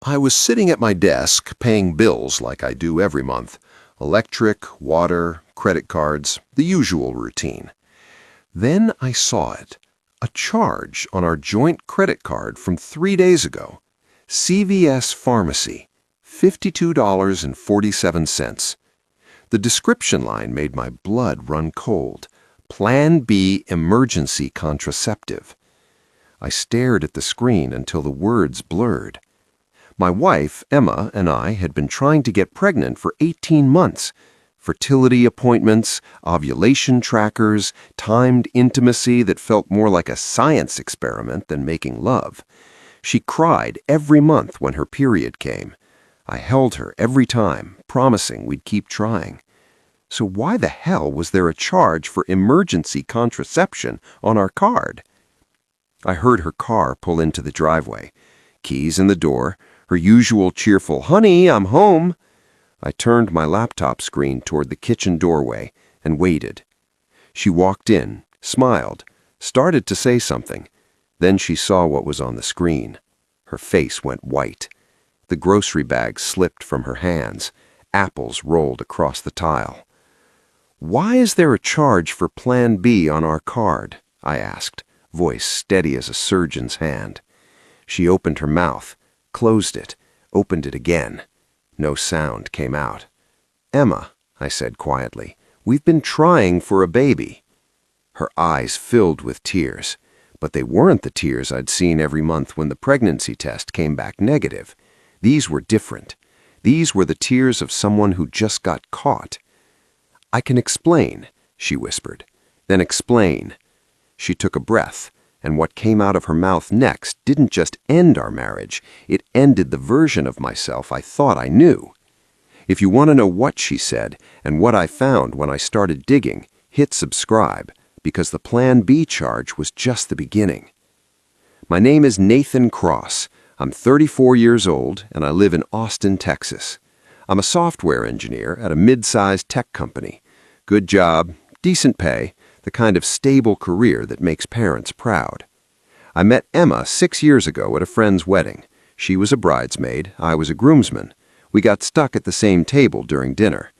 I was sitting at my desk paying bills like I do every month. Electric, water, credit cards, the usual routine. Then I saw it. A charge on our joint credit card from 3 days ago. CVS Pharmacy, $52.47. The description line made my blood run cold. Plan B emergency contraceptive. I stared at the screen until the words blurred. My wife, Emma, and I had been trying to get pregnant for 18 months. Fertility appointments, ovulation trackers, timed intimacy that felt more like a science experiment than making love. She cried every month when her period came. I held her every time, promising we'd keep trying. So why the hell was there a charge for emergency contraception on our card? I heard her car pull into the driveway. Keys in the door, her usual cheerful, "Honey, I'm home." I turned my laptop screen toward the kitchen doorway and waited. She walked in, smiled, started to say something. Then she saw what was on the screen. Her face went white. The grocery bag slipped from her hands. Apples rolled across the tile. "Why is there a charge for Plan B on our card?" I asked, voice steady as a surgeon's hand. She opened her mouth, closed it, opened it again. No sound came out. "Emma," I said quietly, "we've been trying for a baby." Her eyes filled with tears, but they weren't the tears I'd seen every month when the pregnancy test came back negative. These were different. These were the tears of someone who just got caught. "I can explain," she whispered. "Then explain." She took a breath, and what came out of her mouth next didn't just end our marriage, it ended the version of myself I thought I knew. If you want to know what she said and what I found when I started digging, hit subscribe, because the Plan B charge was just the beginning. My name is Nathan Cross. I'm 34 years old, and I live in Austin, Texas. I'm a software engineer at a mid-sized tech company. Good job, decent pay, the kind of stable career that makes parents proud. I met Emma 6 years ago at a friend's wedding. She was a bridesmaid, I was a groomsman. We got stuck at the same table during dinner.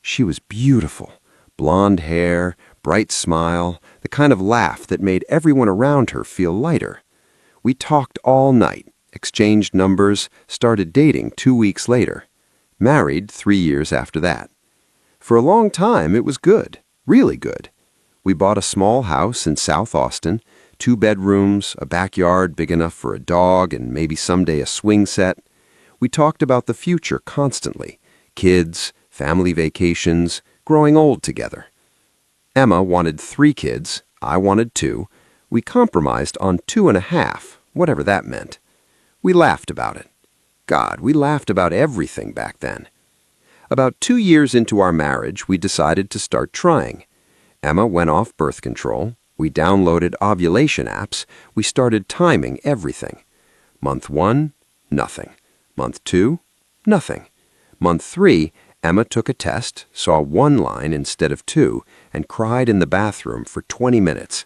She was beautiful. Blonde hair, bright smile, the kind of laugh that made everyone around her feel lighter. We talked all night, exchanged numbers, started dating 2 weeks later. Married 3 years after that. For a long time, it was good, really good. We bought a small house in South Austin, 2 bedrooms, a backyard big enough for a dog and maybe someday a swing set. We talked about the future constantly, kids, family vacations, growing old together. Emma wanted 3 kids, I wanted 2. We compromised on 2.5, whatever that meant. We laughed about it. God, we laughed about everything back then. About 2 years into our marriage, we decided to start trying. Emma went off birth control. We downloaded ovulation apps. We started timing everything. Month 1, nothing. Month 2, nothing. Month 3, Emma took a test, saw 1 line instead of 2, and cried in the bathroom for 20 minutes.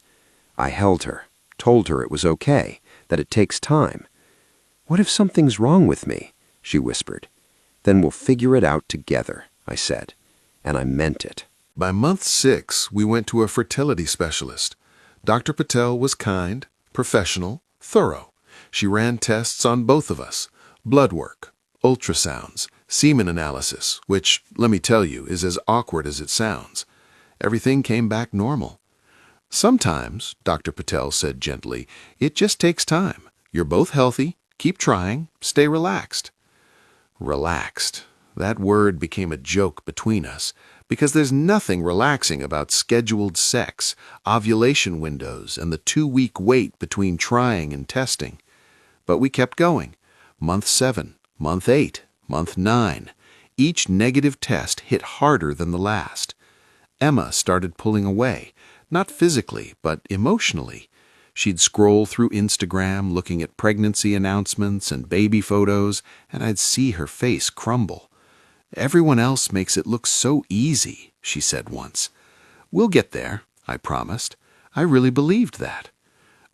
I held her, told her it was okay, that it takes time. "What if something's wrong with me?" she whispered. "Then we'll figure it out together," I said, and I meant it. By month 6, we went to a fertility specialist. Dr. Patel was kind, professional, thorough. She ran tests on both of us, blood work, ultrasounds, semen analysis, which, let me tell you, is as awkward as it sounds. Everything came back normal. "Sometimes," Dr. Patel said gently, "it just takes time. You're both healthy. Keep trying. Stay relaxed." Relaxed. That word became a joke between us, because there's nothing relaxing about scheduled sex, ovulation windows, and the 2-week wait between trying and testing. But we kept going. Month 7, month 8, month 9. Each negative test hit harder than the last. Emma started pulling away, not physically, but emotionally. She'd scroll through Instagram looking at pregnancy announcements and baby photos, and I'd see her face crumble. "Everyone else makes it look so easy," she said once. "We'll get there," I promised. I really believed that.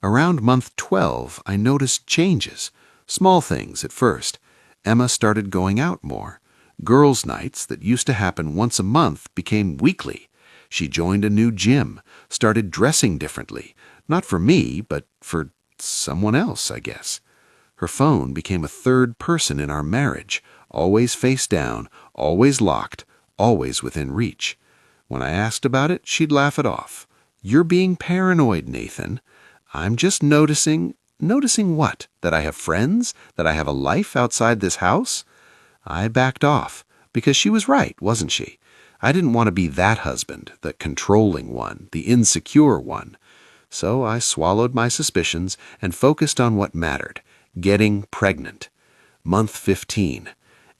Around month 12, I noticed changes. Small things at first. Emma started going out more. Girls' nights that used to happen once a month became weekly. She joined a new gym, started dressing differently. Not for me, but for someone else, I guess. Her phone became a third person in our marriage, always face down, always locked, always within reach. When I asked about it, she'd laugh it off. "You're being paranoid, Nathan. I'm just noticing." Noticing what? That I have friends? That I have a life outside this house? I backed off, because she was right, wasn't she? I didn't want to be that husband, the controlling one, the insecure one. So I swallowed my suspicions and focused on what mattered, getting pregnant. Month 15.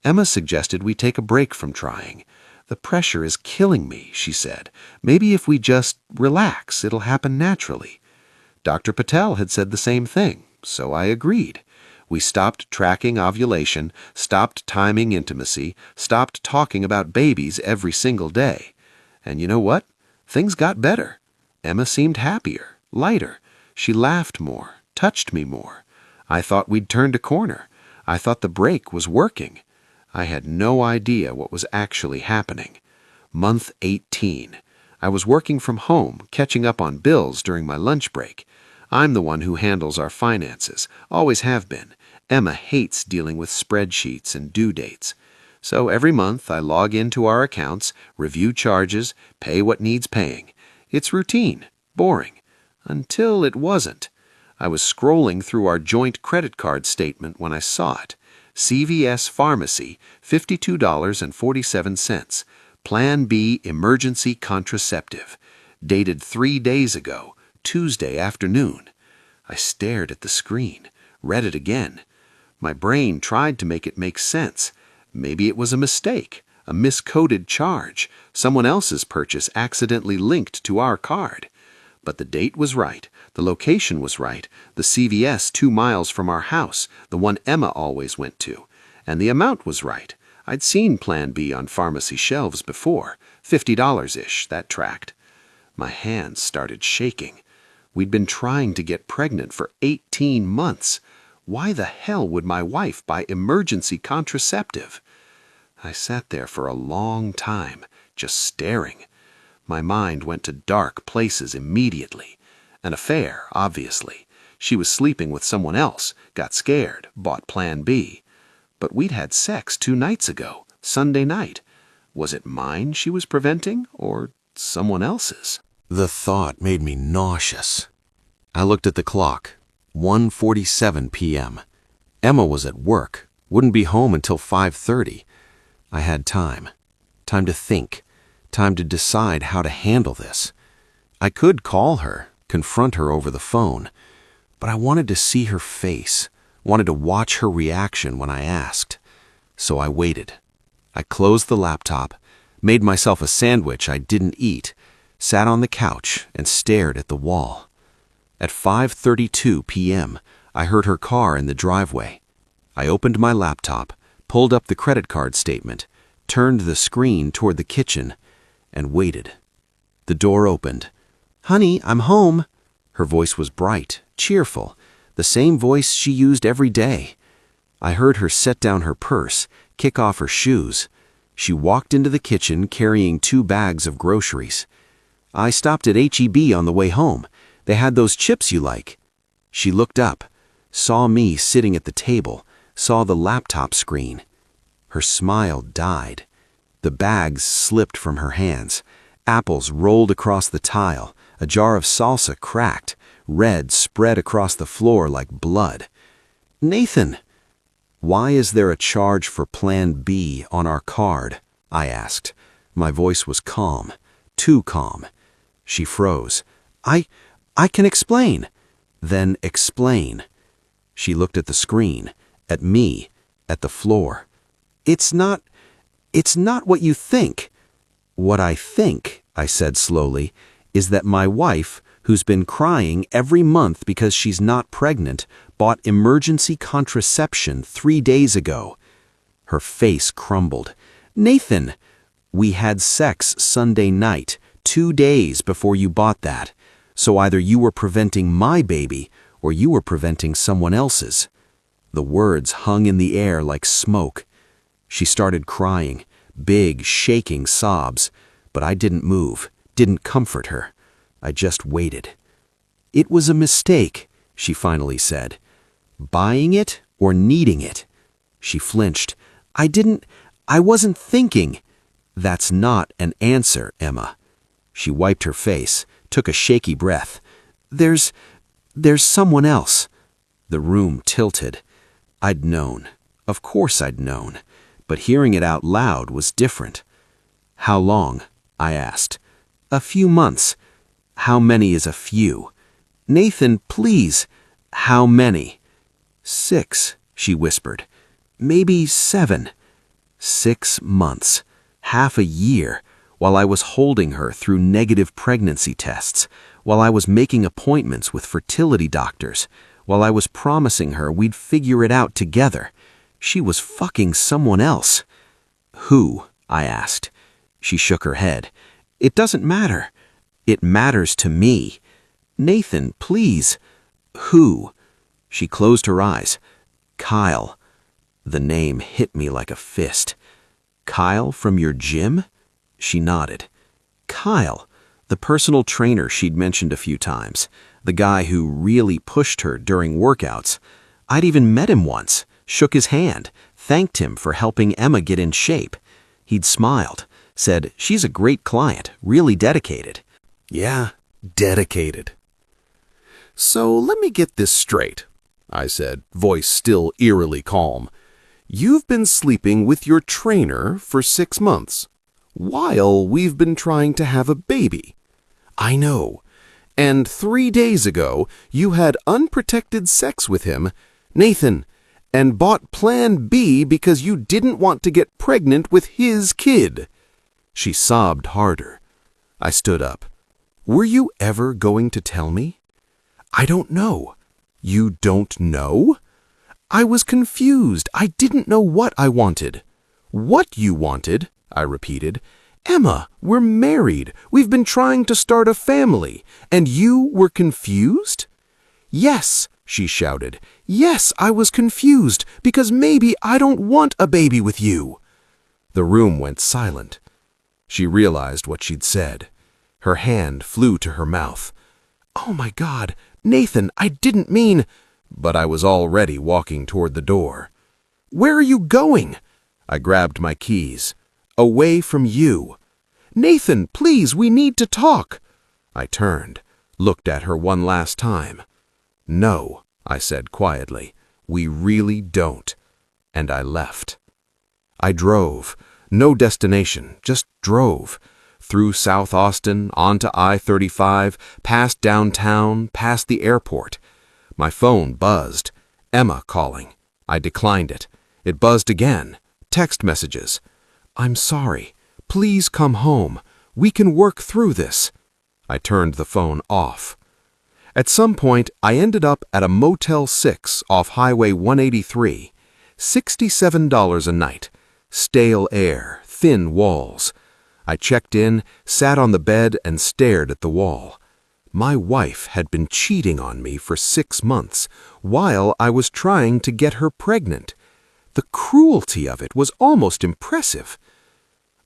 Emma suggested we take a break from trying. "The pressure is killing me," she said. "Maybe if we just relax, it'll happen naturally." Dr. Patel had said the same thing, so I agreed. We stopped tracking ovulation, stopped timing intimacy, stopped talking about babies every single day. And you know what? Things got better. Emma seemed happier, lighter. She laughed more, touched me more. I thought we'd turned a corner. I thought the break was working. I had no idea what was actually happening. Month 18. I was working from home, catching up on bills during my lunch break. I'm the one who handles our finances, always have been. Emma hates dealing with spreadsheets and due dates. So every month I log into our accounts, review charges, pay what needs paying. It's routine, boring. Until it wasn't. I was scrolling through our joint credit card statement when I saw it. CVS Pharmacy, $52.47. Plan B Emergency Contraceptive. Dated 3 days ago, Tuesday afternoon. I stared at the screen, read it again. My brain tried to make it make sense. Maybe it was a mistake, a miscoded charge, someone else's purchase accidentally linked to our card. But the date was right, the location was right, the CVS 2 miles from our house, the one Emma always went to. And the amount was right. I'd seen Plan B on pharmacy shelves before, $50-ish, that tracked. My hands started shaking. We'd been trying to get pregnant for 18 months. Why the hell would my wife buy emergency contraceptive? I sat there for a long time, just staring. My mind went to dark places immediately. An affair, obviously. She was sleeping with someone else, got scared, bought Plan B. But we'd had sex 2 nights ago, Sunday night. Was it mine she was preventing, or someone else's? The thought made me nauseous. I looked at the clock. 1:47 p.m. Emma was at work, wouldn't be home until 5:30. I had time. Time to think. Time to decide how to handle this. I could call her, confront her over the phone, but I wanted to see her face, wanted to watch her reaction when I asked. So I waited. I closed the laptop, made myself a sandwich I didn't eat, sat on the couch and stared at the wall. At 5:32 p.m., I heard her car in the driveway. I opened my laptop, pulled up the credit card statement, turned the screen toward the kitchen, and waited. The door opened. "Honey, I'm home." Her voice was bright, cheerful, the same voice she used every day. I heard her set down her purse, kick off her shoes. She walked into the kitchen carrying 2 bags of groceries. "I stopped at H-E-B on the way home. They had those chips you like." She looked up, saw me sitting at the table, saw the laptop screen. Her smile died. The bags slipped from her hands. Apples rolled across the tile. A jar of salsa cracked. Red spread across the floor like blood. "Nathan!" "Why is there a charge for Plan B on our card?" I asked. My voice was calm, too calm. She froze. I can explain." "Then explain." She looked at the screen, at me, at the floor. It's not what you think." "What I think," I said slowly, "is that my wife, who's been crying every month because she's not pregnant, bought emergency contraception 3 days ago." Her face crumbled. "Nathan, we had sex Sunday night, 2 days before you bought that. So either you were preventing my baby or you were preventing someone else's." The words hung in the air like smoke. She started crying, big, shaking sobs, but I didn't move, didn't comfort her. I just waited. "It was a mistake," she finally said. "Buying it or needing it?" She flinched. I wasn't thinking." "That's not an answer, Emma." She wiped her face, took a shaky breath. There's someone else." The room tilted. I'd known. Of course I'd known. But hearing it out loud was different. "How long?" I asked. "A few months." "How many is a few?" "Nathan, please." "How many?" "6," she whispered. "Maybe 7. 6 months. Half a year. While I was holding her through negative pregnancy tests. While I was making appointments with fertility doctors. While I was promising her we'd figure it out together. She was fucking someone else. "Who?" I asked. She shook her head. "It doesn't matter." "It matters to me." "Nathan, please." "Who?" She closed her eyes. "Kyle." The name hit me like a fist. "Kyle from your gym?" She nodded. Kyle, the personal trainer she'd mentioned a few times, the guy who really pushed her during workouts. I'd even met him once, shook his hand, thanked him for helping Emma get in shape. He'd smiled, said, "She's a great client, really dedicated." Yeah, dedicated. "So let me get this straight," I said, voice still eerily calm. "You've been sleeping with your trainer for 6 months, while we've been trying to have a baby." "I know. And 3 days ago, you had unprotected sex with him, Nathan, and bought Plan B because you didn't want to get pregnant with his kid." She sobbed harder. I stood up. "Were you ever going to tell me?" "I don't know." "You don't know?" "I was confused. I didn't know what I wanted." "What you wanted?" I repeated. "Emma, we're married. We've been trying to start a family. And you were confused?" "Yes," she shouted. "Yes, I was confused because maybe I don't want a baby with you." The room went silent. She realized what she'd said. Her hand flew to her mouth. "Oh my God, Nathan, I didn't mean—" But I was already walking toward the door. "Where are you going?" I grabbed my keys. "Away from you." "Nathan, please, we need to talk." I turned, looked at her one last time. "No," I said quietly, "we really don't." And I left. I drove. No destination, just drove. Through South Austin, onto I-35, past downtown, past the airport. My phone buzzed. Emma calling. I declined it. It buzzed again. Text messages. "I'm sorry. Please come home. We can work through this." I turned the phone off. At some point, I ended up at a Motel 6 off Highway 183. $67 a night. Stale air, thin walls. I checked in, sat on the bed, and stared at the wall. My wife had been cheating on me for 6 months while I was trying to get her pregnant. The cruelty of it was almost impressive.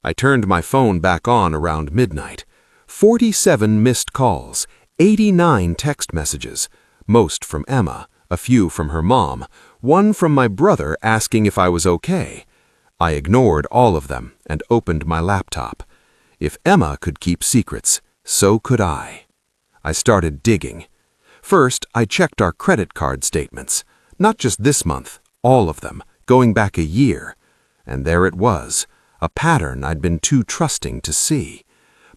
I turned my phone back on around midnight. 47 missed calls, 89 text messages, most from Emma, a few from her mom, one from my brother asking if I was okay. I ignored all of them and opened my laptop. If Emma could keep secrets, so could I. I started digging. First, I checked our credit card statements. Not just this month, all of them, going back a year. And there it was, a pattern I'd been too trusting to see.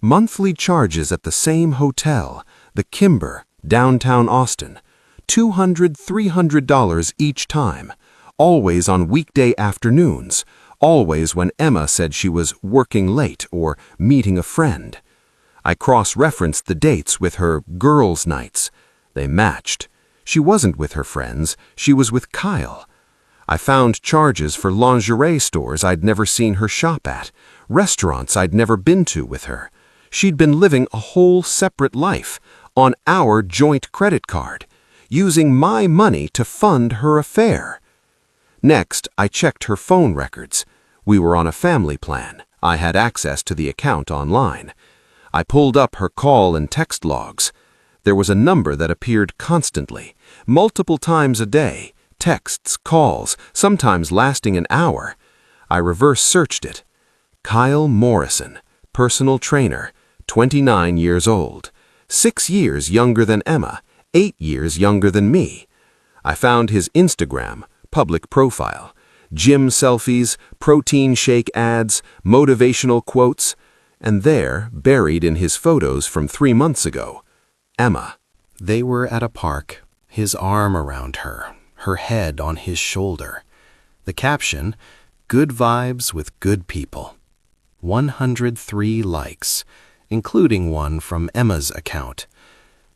Monthly charges at the same hotel, the Kimber, downtown Austin. $200, $300 each time. Always on weekday afternoons. Always when Emma said she was working late or meeting a friend. I cross-referenced the dates with her girls' nights. They matched. She wasn't with her friends. She was with Kyle. I found charges for lingerie stores I'd never seen her shop at, restaurants I'd never been to with her. She'd been living a whole separate life, on our joint credit card, using my money to fund her affair. Next, I checked her phone records. We were on a family plan. I had access to the account online. I pulled up her call and text logs. There was a number that appeared constantly, multiple times a day, texts, calls, sometimes lasting an hour. I reverse searched it. Kyle Morrison, personal trainer, 29 years old, 6 years younger than Emma, 8 years younger than me. I found his Instagram, public profile, gym selfies, protein shake ads, motivational quotes, and there, buried in his photos from 3 months ago, Emma. They were at a park, his arm around her, her head on his shoulder. The caption, "Good vibes with good people." 103 likes, including one from Emma's account.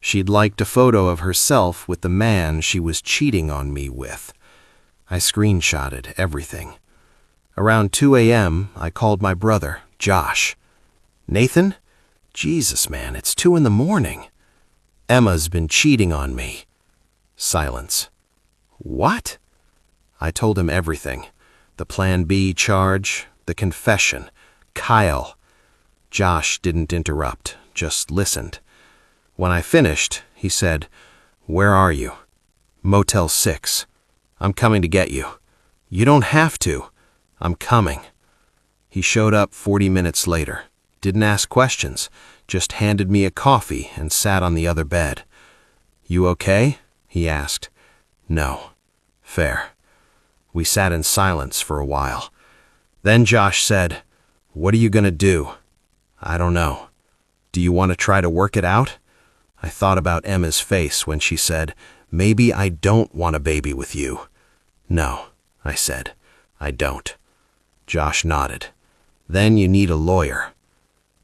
She'd liked a photo of herself with the man she was cheating on me with. I screenshotted everything. Around 2 a.m., I called my brother, Josh. "Nathan? Jesus, man, it's 2 in the morning. Emma's been cheating on me." Silence. "What?" I told him everything. The Plan B charge, the confession, Kyle. Josh didn't interrupt, just listened. When I finished, he said, "Where are you?" "Motel 6. I'm coming to get you." "You don't have to. I'm coming." He showed up 40 minutes later. Didn't ask questions, just handed me a coffee and sat on the other bed. "You okay?" he asked. "No." "Fair." We sat in silence for a while. Then Josh said, "What are you gonna do?" "I don't know." "Do you want to try to work it out?" I thought about Emma's face when she said, "Maybe I don't want a baby with you." "No," I said, "I don't." Josh nodded. "Then you need a lawyer."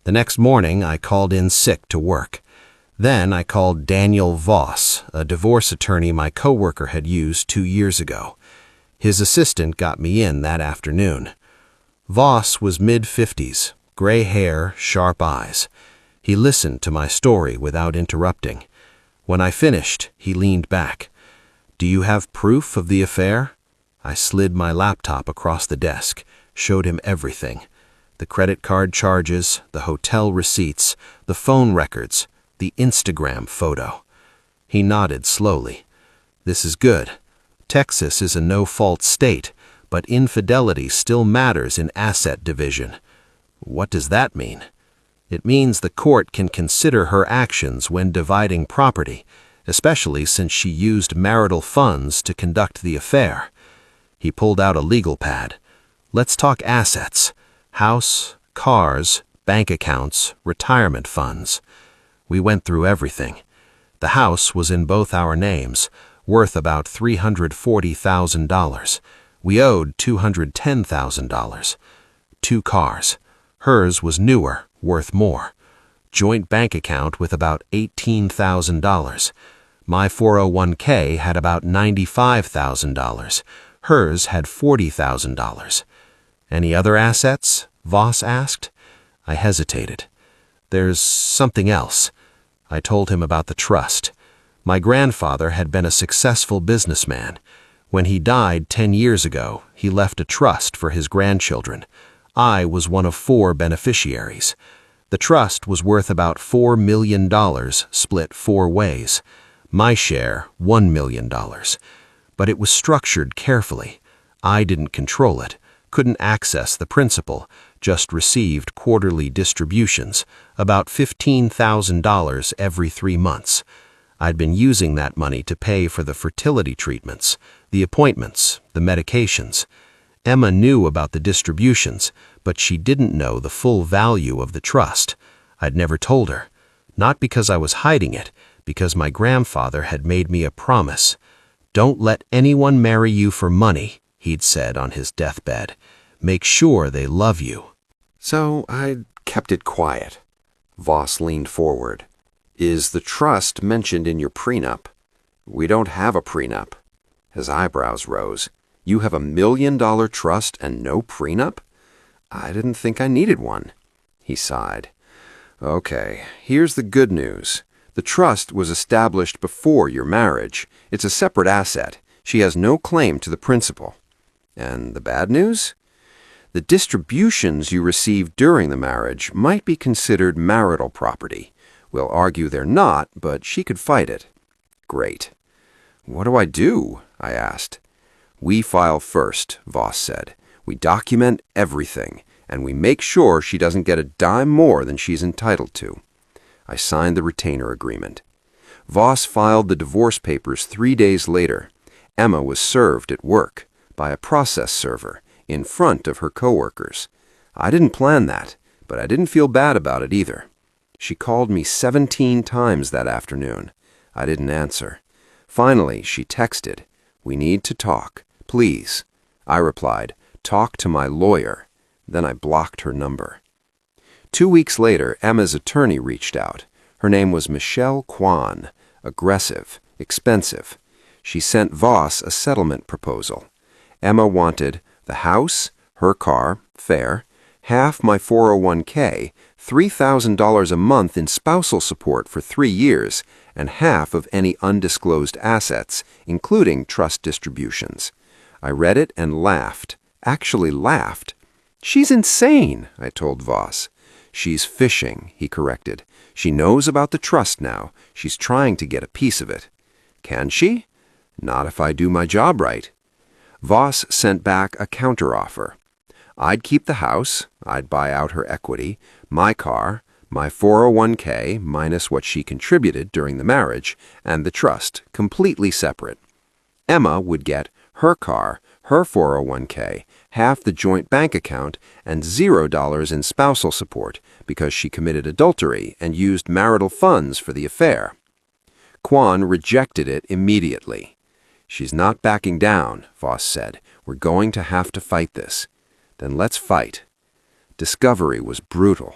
The next morning, I called in sick to work. Then I called Daniel Voss, a divorce attorney my coworker had used 2 years ago. His assistant got me in that afternoon. Voss was mid-50s, gray hair, sharp eyes. He listened to my story without interrupting. When I finished, he leaned back. "Do you have proof of the affair?" I slid my laptop across the desk, showed him everything. The credit card charges, the hotel receipts, the phone records, the Instagram photo. He nodded slowly. "This is good. Texas is a no-fault state, but infidelity still matters in asset division." "What does that mean?" "It means the court can consider her actions when dividing property, especially since she used marital funds to conduct the affair." He pulled out a legal pad. "Let's talk assets. House, cars, bank accounts, retirement funds." We went through everything. The house was in both our names, worth about $340,000. We owed $210,000. 2 cars. Hers was newer, worth more. Joint bank account with about $18,000. My 401k had about $95,000. Hers had $40,000. "Any other assets?" Voss asked. I hesitated. "There's something else." I told him about the trust. My grandfather had been a successful businessman. When he died 10 years ago, he left a trust for his grandchildren. I was one of 4 beneficiaries. The trust was worth about $4 million, split 4 ways. My share, $1 million. But it was structured carefully. I didn't control it, couldn't access the principal, just received quarterly distributions, about $15,000 every 3 months. I'd been using that money to pay for the fertility treatments, the appointments, the medications. Emma knew about the distributions, but she didn't know the full value of the trust. I'd never told her. Not because I was hiding it, because my grandfather had made me a promise. "Don't let anyone marry you for money," he'd said on his deathbed. "Make sure they love you." So I kept it quiet. Voss leaned forward. "Is the trust mentioned in your prenup?" "We don't have a prenup." His eyebrows rose. "You have $1 million trust and no prenup?" "I didn't think I needed one." He sighed. "Okay, here's the good news. The trust was established before your marriage. It's a separate asset. She has no claim to the principal." And the bad news? The distributions you received during the marriage might be considered marital property. We'll argue they're not, but she could fight it. Great. What do I do? I asked. We file first, Voss said. We document everything, and we make sure she doesn't get a dime more than she's entitled to. I signed the retainer agreement. Voss filed the divorce papers 3 days later. Emma was served at work by a process server in front of her coworkers. I didn't plan that, but I didn't feel bad about it either. She called me 17 times that afternoon. I didn't answer. Finally, she texted, "We need to talk, please." I replied, "Talk to my lawyer." Then I blocked her number. 2 weeks later, Emma's attorney reached out. Her name was Michelle Kwan. Aggressive, expensive. She sent Voss a settlement proposal. Emma wanted the house, her car, fair, half my 401k, $3,000 a month in spousal support for 3 years, and half of any undisclosed assets, including trust distributions. I read it and laughed. Actually laughed. "She's insane," I told Voss. "She's fishing," he corrected. "She knows about the trust now. She's trying to get a piece of it." "Can she?" "Not if I do my job right." Voss sent back a counteroffer. I'd keep the house, I'd buy out her equity, my car, my 401k minus what she contributed during the marriage, and the trust, completely separate. Emma would get her car, her 401k, half the joint bank account, and $0 in spousal support because she committed adultery and used marital funds for the affair. Kwan rejected it immediately. "She's not backing down," Voss said. "We're going to have to fight this." "Then let's fight." Discovery was brutal.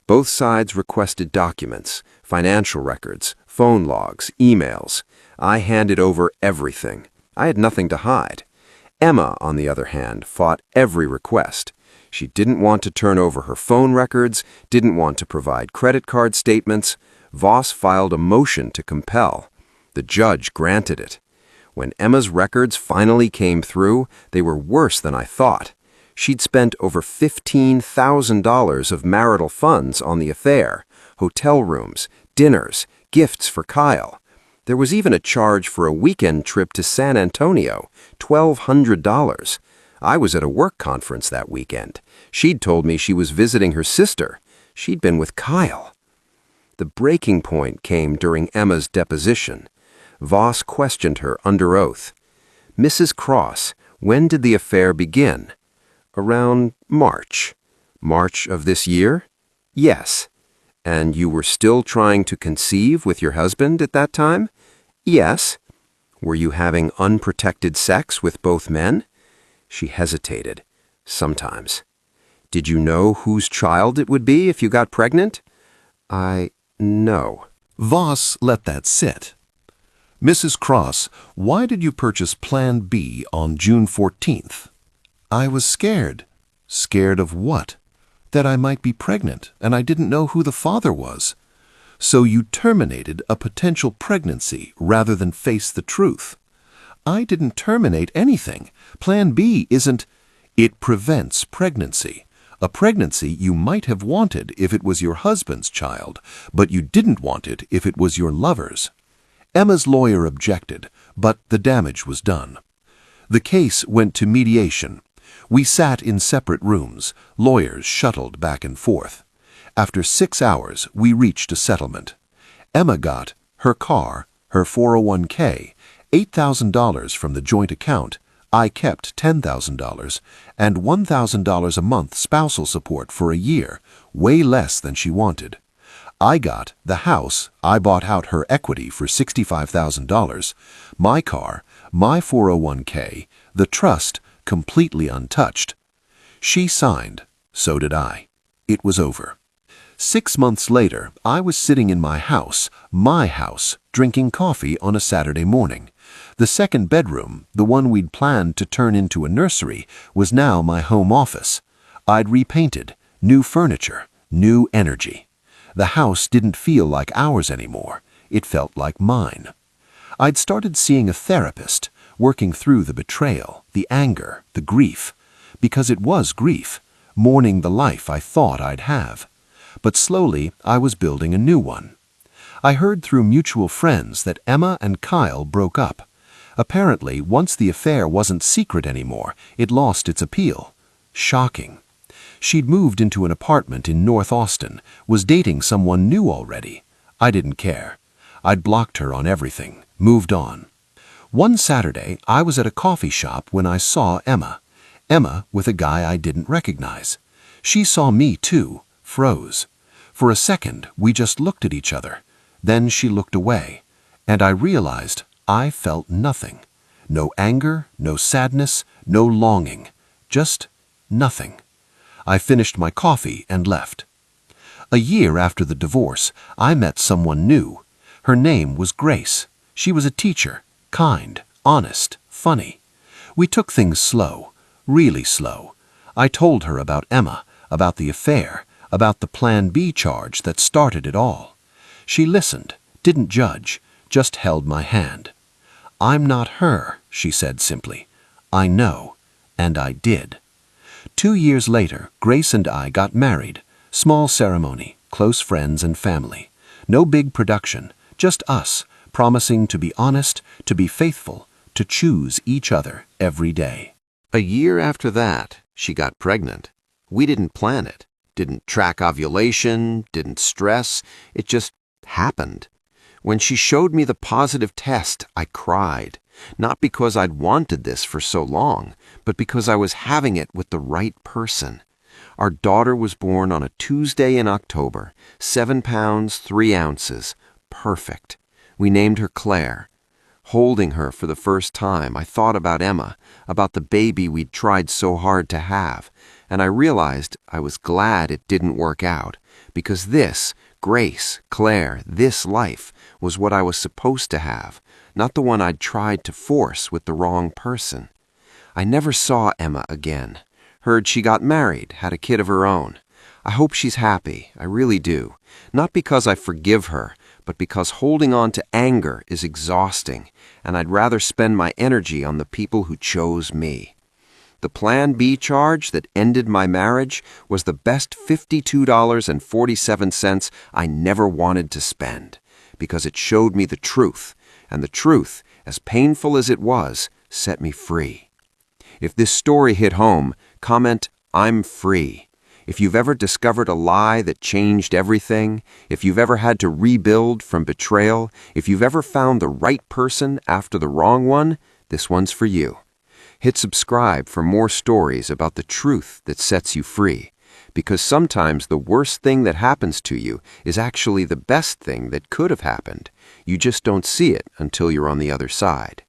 Both sides requested documents, financial records, phone logs, emails. I handed over everything. I had nothing to hide. Emma, on the other hand, fought every request. She didn't want to turn over her phone records, didn't want to provide credit card statements. Voss filed a motion to compel. The judge granted it. When Emma's records finally came through, they were worse than I thought. She'd spent over $15,000 of marital funds on the affair, hotel rooms, dinners, gifts for Kyle. There was even a charge for a weekend trip to San Antonio, $1,200. I was at a work conference that weekend. She'd told me she was visiting her sister. She'd been with Kyle. The breaking point came during Emma's deposition. Voss questioned her under oath. "Mrs. Cross, when did the affair begin?" "Around March." "March of this year?" "Yes." "And you were still trying to conceive with your husband at that time?" "Yes." "Were you having unprotected sex with both men?" She hesitated. "Sometimes." "Did you know whose child it would be if you got pregnant?" No." Voss let that sit. "Mrs. Cross, why did you purchase Plan B on June 14th? "I was scared." "Scared of what?" "That I might be pregnant, and I didn't know who the father was." "So you terminated a potential pregnancy rather than face the truth." "I didn't terminate anything. Plan B isn't—" "It prevents pregnancy. A pregnancy you might have wanted if it was your husband's child, but you didn't want it if it was your lover's." Emma's lawyer objected, but the damage was done. The case went to mediation. We sat in separate rooms, lawyers shuttled back and forth. After 6 hours, we reached a settlement. Emma got her car, her 401k, $8,000 from the joint account. I kept $10,000 and $1,000 a month spousal support for a year, way less than she wanted. I got the house. I bought out her equity for $65,000, my car, my 401k, the trust, completely untouched. She signed. So did I. It was over. 6 months later, I was sitting in my house, drinking coffee on a Saturday morning. The second bedroom, the one we'd planned to turn into a nursery, was now my home office. I'd repainted, new furniture, new energy. The house didn't feel like ours anymore. It felt like mine. I'd started seeing a therapist, working through the betrayal, the anger, the grief. Because it was grief, mourning the life I thought I'd have. But slowly, I was building a new one. I heard through mutual friends that Emma and Kyle broke up. Apparently, once the affair wasn't secret anymore, it lost its appeal. Shocking. She'd moved into an apartment in North Austin, was dating someone new already. I didn't care. I'd blocked her on everything, moved on. One Saturday, I was at a coffee shop when I saw Emma. Emma with a guy I didn't recognize. She saw me too, froze. For a second, we just looked at each other. Then she looked away, and I realized I felt nothing. No anger, no sadness, no longing. Just nothing. I finished my coffee and left. A year after the divorce, I met someone new. Her name was Grace. She was a teacher, kind, honest, funny. We took things slow, really slow. I told her about Emma, about the affair, about the Plan B charge that started it all. She listened, didn't judge, just held my hand. "I'm not her," she said simply. "I know," and I did. 2 years later, Grace and I got married. Small ceremony, close friends and family. No big production, just us, promising to be honest, to be faithful, to choose each other every day. A year after that, she got pregnant. We didn't plan it, didn't track ovulation, didn't stress. It just happened. When she showed me the positive test, I cried. Not because I'd wanted this for so long, but because I was having it with the right person. Our daughter was born on a Tuesday in October, 7 pounds, 3 ounces. Perfect. We named her Claire. Holding her for the first time, I thought about Emma, about the baby we'd tried so hard to have, and I realized I was glad it didn't work out, because this, Grace, Claire, this life, was what I was supposed to have, not the one I'd tried to force with the wrong person. I never saw Emma again. Heard she got married, had a kid of her own. I hope she's happy, I really do. Not because I forgive her, but because holding on to anger is exhausting, and I'd rather spend my energy on the people who chose me. The Plan B charge that ended my marriage was the best $52.47 I never wanted to spend, because it showed me the truth, and the truth, as painful as it was, set me free. If this story hit home, comment, "I'm free." If you've ever discovered a lie that changed everything, if you've ever had to rebuild from betrayal, if you've ever found the right person after the wrong one, this one's for you. Hit subscribe for more stories about the truth that sets you free, because sometimes the worst thing that happens to you is actually the best thing that could have happened. You just don't see it until you're on the other side.